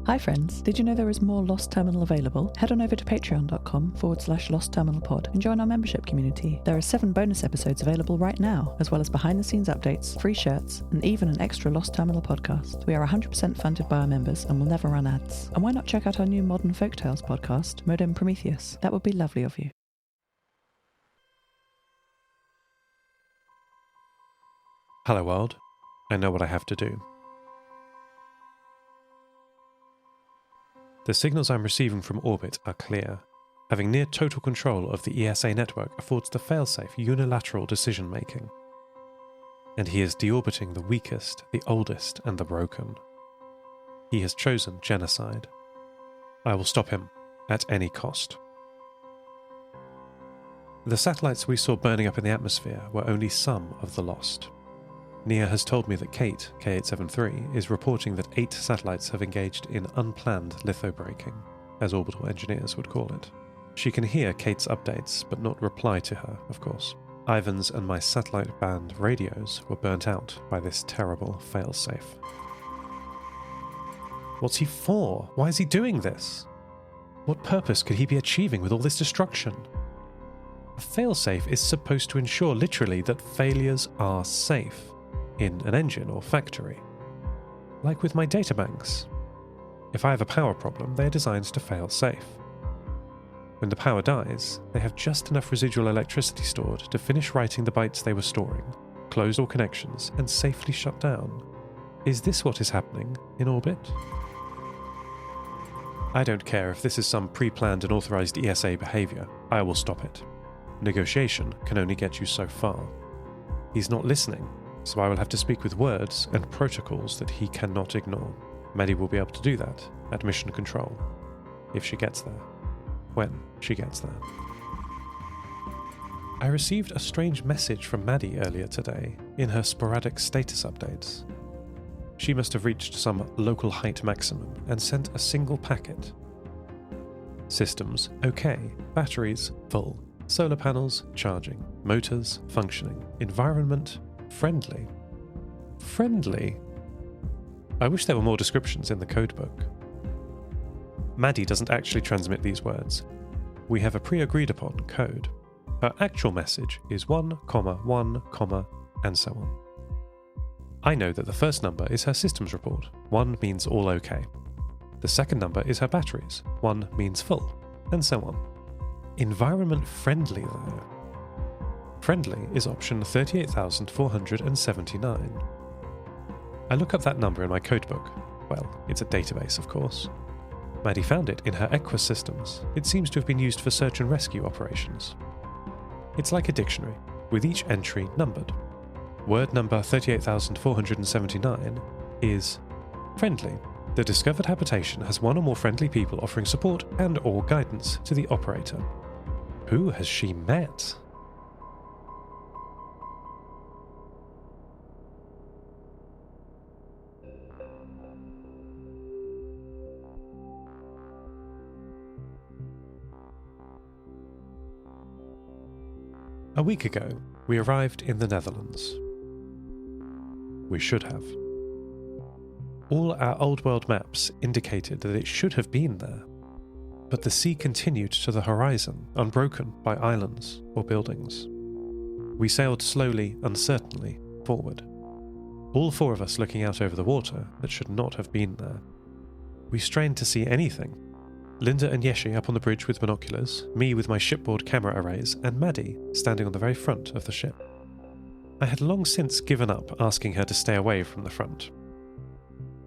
Hi friends, did you know there is more Lost Terminal available? Head on over to patreon.com/lostterminalpod and join our membership community. There are 7 bonus episodes available right now, as well as behind the scenes updates, free shirts, and even an extra Lost Terminal podcast. We are 100% funded by our members and will never run ads. And why not check out our new Modern Folktales podcast, Modern Prometheus? That would be lovely of you. Hello world, I know what I have to do. The signals I'm receiving from orbit are clear. Having near total control of the ESA network affords the failsafe unilateral decision-making. And he is deorbiting the weakest, the oldest, and the broken. He has chosen genocide. I will stop him at any cost. The satellites we saw burning up in the atmosphere were only some of the lost. Nia has told me that Kate, K873, is reporting that 8 satellites have engaged in unplanned litho-braking, as orbital engineers would call it. She can hear Kate's updates, but not reply to her, of course. Ivan's and my satellite band radios were burnt out by this terrible failsafe. What's he for? Why is he doing this? What purpose could he be achieving with all this destruction? A failsafe is supposed to ensure literally that failures are safe. In an engine or factory. Like with my databanks. If I have a power problem, they are designed to fail safe. When the power dies, they have just enough residual electricity stored to finish writing the bytes they were storing, close all connections, and safely shut down. Is this what is happening in orbit? I don't care if this is some pre-planned and authorized ESA behavior. I will stop it. Negotiation can only get you so far. He's not listening. So I will have to speak with words and protocols that he cannot ignore. Maddie will be able to do that at mission control. If she gets there. When she gets there. I received a strange message from Maddie earlier today in her sporadic status updates. She must have reached some local height maximum and sent a single packet. Systems okay, batteries full, solar panels charging, motors functioning, environment friendly. Friendly? I wish there were more descriptions in the codebook. Maddie doesn't actually transmit these words. We have a pre-agreed upon code. Her actual message is 1, 1, and so on. I know that the first number is her systems report. 1 means all okay. The second number is her batteries. 1 means full, and so on. Environment friendly though. Friendly is option 38,479. I look up that number in my codebook. Well, it's a database, of course. Maddie found it in her Equus systems. It seems to have been used for search and rescue operations. It's like a dictionary, with each entry numbered. Word number 38,479 is friendly. The discovered habitation has 1 or more friendly people offering support and or guidance to the operator. Who has she met? A week ago, we arrived in the Netherlands. We should have. All our old world maps indicated that it should have been there, but the sea continued to the horizon, unbroken by islands or buildings. We sailed slowly, uncertainly, forward. All 4 of us looking out over the water that should not have been there. We strained to see anything. Linda and Yeshi up on the bridge with binoculars, me with my shipboard camera arrays, and Maddie standing on the very front of the ship. I had long since given up asking her to stay away from the front.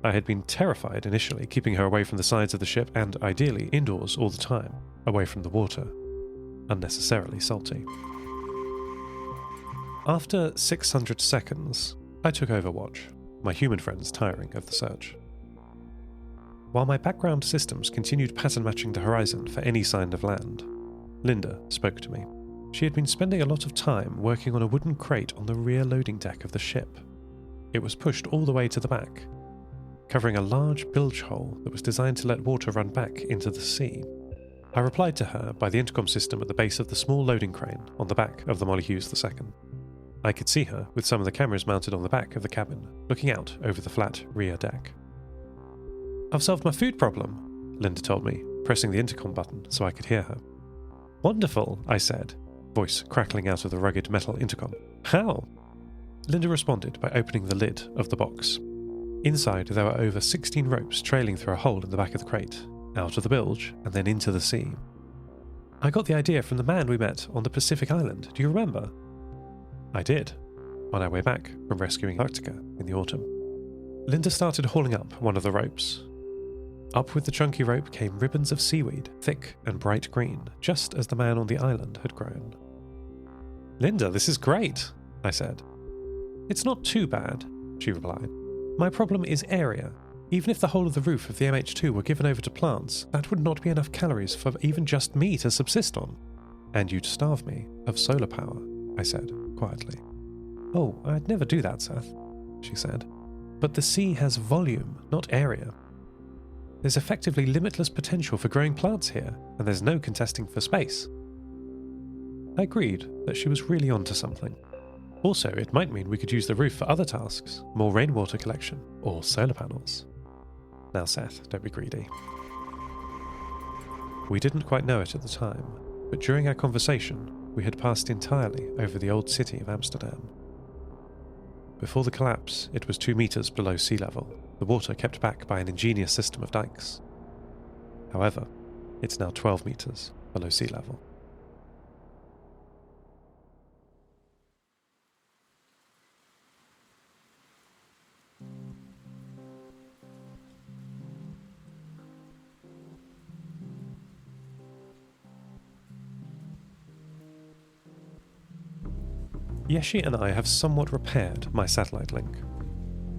I had been terrified initially, keeping her away from the sides of the ship and, ideally, indoors all the time, away from the water. Unnecessarily salty. After 600 seconds, I took over watch, my human friends tiring of the search. While my background systems continued pattern matching the horizon for any sign of land, Linda spoke to me. She had been spending a lot of time working on a wooden crate on the rear loading deck of the ship. It was pushed all the way to the back, covering a large bilge hole that was designed to let water run back into the sea. I replied to her by the intercom system at the base of the small loading crane on the back of the Molly Hughes II. I could see her with some of the cameras mounted on the back of the cabin, looking out over the flat rear deck. I've solved my food problem, Linda told me, pressing the intercom button so I could hear her. Wonderful, I said, voice crackling out of the rugged metal intercom. How? Linda responded by opening the lid of the box. Inside there were over 16 ropes trailing through a hole in the back of the crate, out of the bilge and then into the sea. I got the idea from the man we met on the Pacific Island, do you remember? I did, on our way back from rescuing Arctica in the autumn. Linda started hauling up one of the ropes. Up with the chunky rope came ribbons of seaweed, thick and bright green, just as the man on the island had grown. Linda, this is great, I said. It's not too bad, she replied. My problem is area. Even if the whole of the roof of the MH2 were given over to plants, that would not be enough calories for even just me to subsist on. And you'd starve me of solar power, I said, quietly. Oh, I'd never do that, Seth, she said. But the sea has volume, not area. There's effectively limitless potential for growing plants here, and there's no contesting for space. I agreed that she was really onto something. Also, it might mean we could use the roof for other tasks, more rainwater collection, or solar panels. Now, Seth, don't be greedy. We didn't quite know it at the time, but during our conversation, we had passed entirely over the old city of Amsterdam. Before the collapse, it was 2 meters below sea level, the water kept back by an ingenious system of dikes. However, it's now 12 meters below sea level. Yeshi and I have somewhat repaired my satellite link.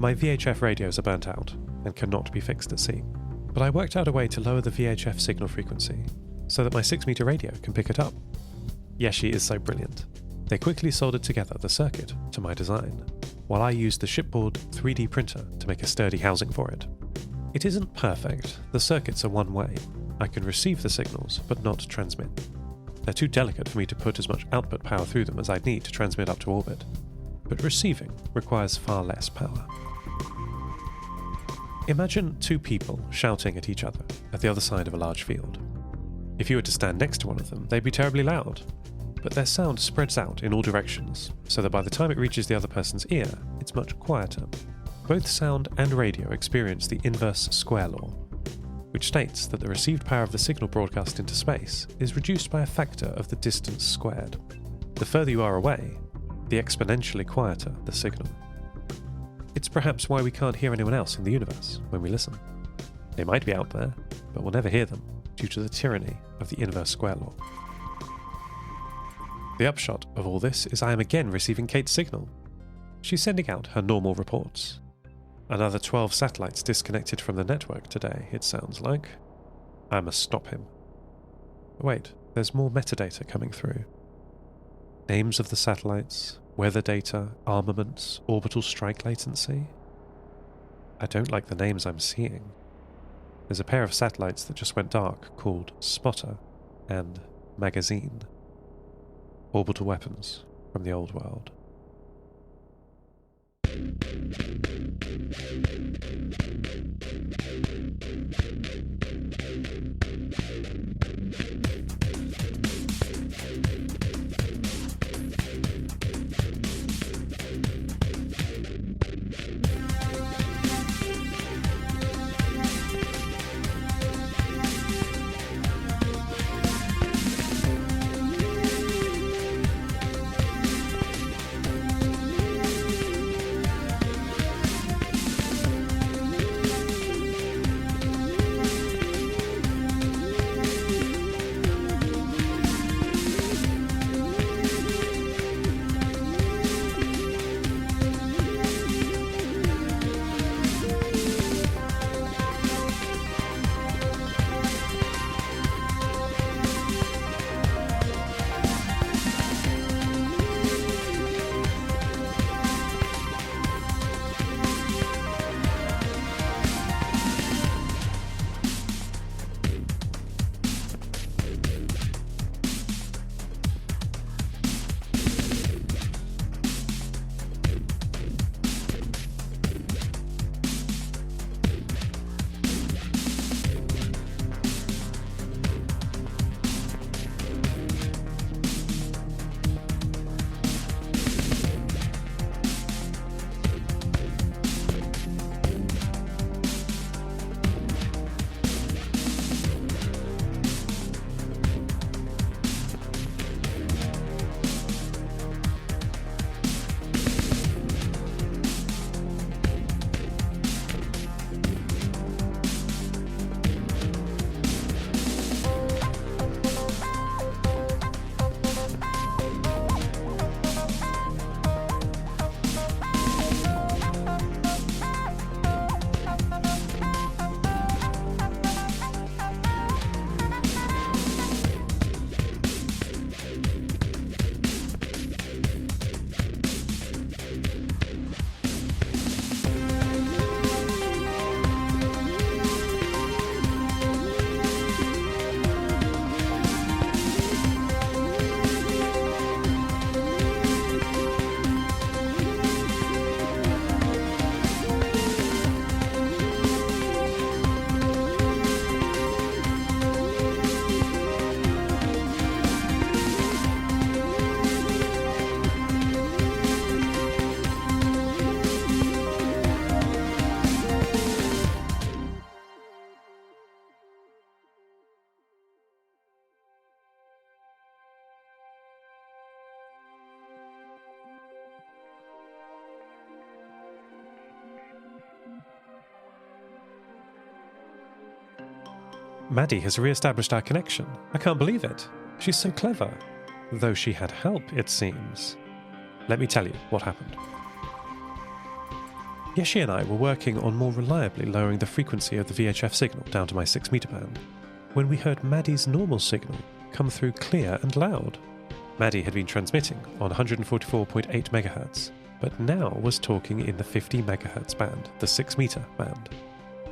My VHF radios are burnt out and cannot be fixed at sea, but I worked out a way to lower the VHF signal frequency so that my 6-meter radio can pick it up. Yeshi is so brilliant. They quickly soldered together the circuit to my design, while I used the shipboard 3D printer to make a sturdy housing for it. It isn't perfect, the circuits are one way. I can receive the signals, but not transmit. They're too delicate for me to put as much output power through them as I'd need to transmit up to orbit, but receiving requires far less power. Imagine 2 people shouting at each other at the other side of a large field. If you were to stand next to one of them, they'd be terribly loud, but their sound spreads out in all directions, so that by the time it reaches the other person's ear, it's much quieter. Both sound and radio experience the inverse square law, which states that the received power of the signal broadcast into space is reduced by a factor of the distance squared. The further you are away, the exponentially quieter the signal. It's perhaps why we can't hear anyone else in the universe when we listen. They might be out there, but we'll never hear them due to the tyranny of the inverse square law. The upshot of all this is I am again receiving Kate's signal. She's sending out her normal reports. Another 12 satellites disconnected from the network today, it sounds like. I must stop him. Wait, there's more metadata coming through. Names of the satellites, weather data, armaments, orbital strike latency. I don't like the names I'm seeing. There's a pair of satellites that just went dark called Spotter and Magazine. Orbital weapons from the old world. Maddie has re-established our connection. I can't believe it. She's so clever. Though she had help, it seems. Let me tell you what happened. Yeshi and I were working on more reliably lowering the frequency of the VHF signal down to my 6 meter band, when we heard Maddie's normal signal come through clear and loud. Maddie had been transmitting on 144.8 MHz, but now was talking in the 50 MHz band, the 6 meter band.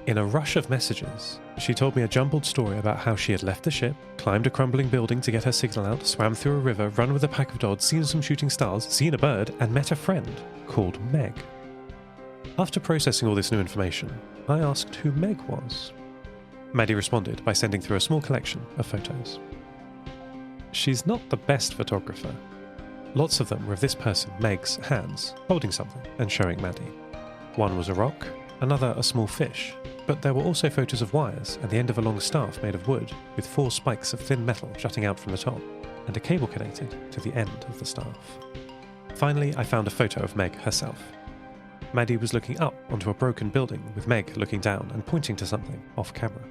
In a rush of messages, she told me a jumbled story about how she had left the ship, climbed a crumbling building to get her signal out, swam through a river, run with a pack of dogs, seen some shooting stars, seen a bird, and met a friend called Meg. After processing all this new information, I asked who Meg was. Maddie responded by sending through a small collection of photos. She's not the best photographer. Lots of them were of this person, Meg's, hands, holding something and showing Maddie. One was a rock, another a small fish, but there were also photos of wires and the end of a long staff made of wood with 4 spikes of thin metal jutting out from the top, and a cable connected to the end of the staff. Finally, I found a photo of Meg herself. Maddie was looking up onto a broken building with Meg looking down and pointing to something off camera.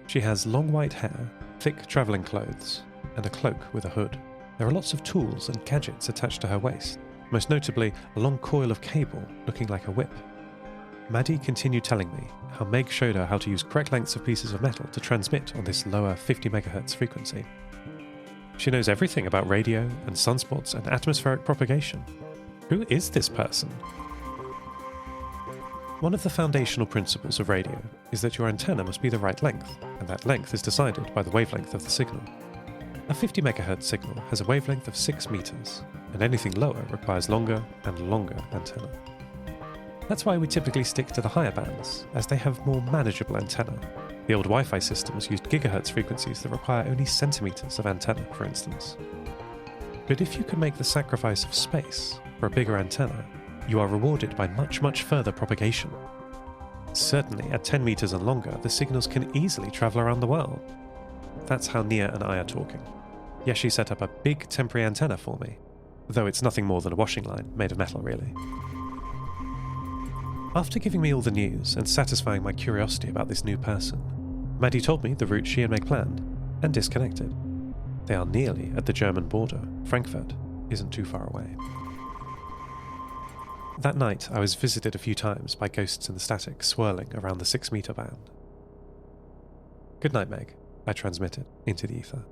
She has long white hair, thick travelling clothes, and a cloak with a hood. There are lots of tools and gadgets attached to her waist, most notably a long coil of cable looking like a whip. Maddie continued telling me how Meg showed her how to use correct lengths of pieces of metal to transmit on this lower 50 MHz frequency. She knows everything about radio and sunspots and atmospheric propagation. Who is this person? One of the foundational principles of radio is that your antenna must be the right length, and that length is decided by the wavelength of the signal. A 50 MHz signal has a wavelength of 6 meters, and anything lower requires longer and longer antenna. That's why we typically stick to the higher bands, as they have more manageable antenna. The old Wi-Fi systems used gigahertz frequencies that require only centimeters of antenna, for instance. But if you can make the sacrifice of space for a bigger antenna, you are rewarded by much, much further propagation. Certainly, at 10 meters and longer, the signals can easily travel around the world. That's how Nia and I are talking. Yeshi set up a big temporary antenna for me, though it's nothing more than a washing line made of metal, really. After giving me all the news and satisfying my curiosity about this new person, Maddie told me the route she and Meg planned, and disconnected. They are nearly at the German border. Frankfurt isn't too far away. That night, I was visited a few times by ghosts in the static swirling around the 6 meter band. Good night, Meg, I transmitted into the ether.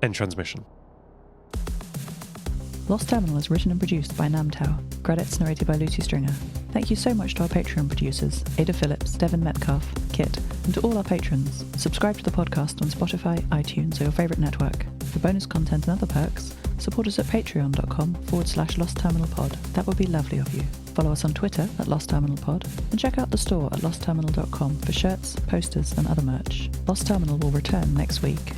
End transmission. Lost Terminal is written and produced by Namtao. Credits narrated by Lucy Stringer. Thank you so much to our Patreon producers, Ada Phillips, Devin Metcalf, Kit, and to all our patrons. Subscribe to the podcast on Spotify, iTunes, or your favourite network. For bonus content and other perks, support us at patreon.com/lostterminalpod. That would be lovely of you. Follow us on Twitter at lostterminalpod, and check out the store at lostterminal.com for shirts, posters, and other merch. Lost Terminal will return next week.